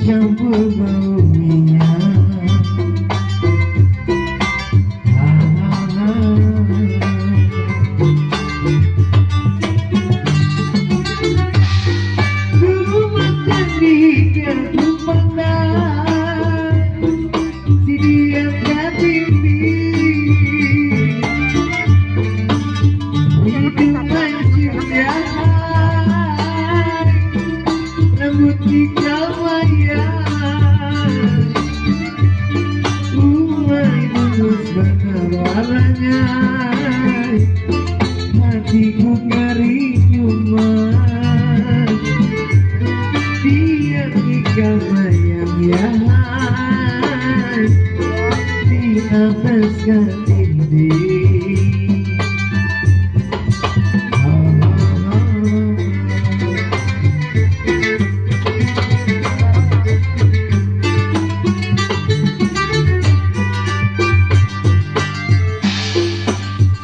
campur bau minyak. Dulu makan di gardu pandang, si dia katini hidup mancing jahat, rambut di kawayan, umai tulus bakal warnanya, hatiku ngeri nyuman, dia nikah bayang-bayang di atas katindi.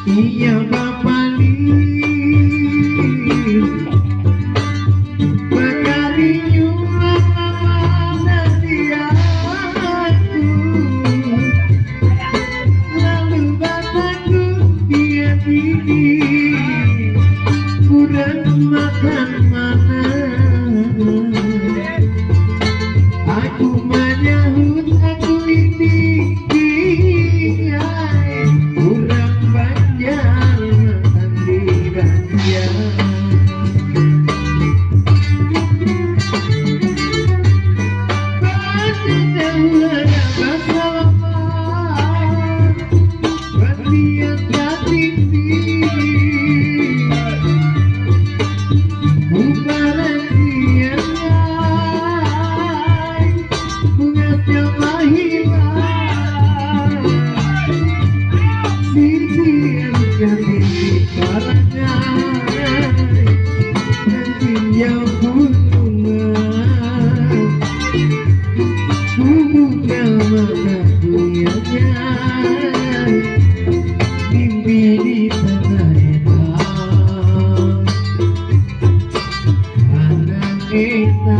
Iya bapali bakari nyulang nanti aku, lalu bapakku dia ini kurang makan mana, aku menyahut aku ini kurang banyak makan di Banjar. Mimpi di tanah enak, anak kita.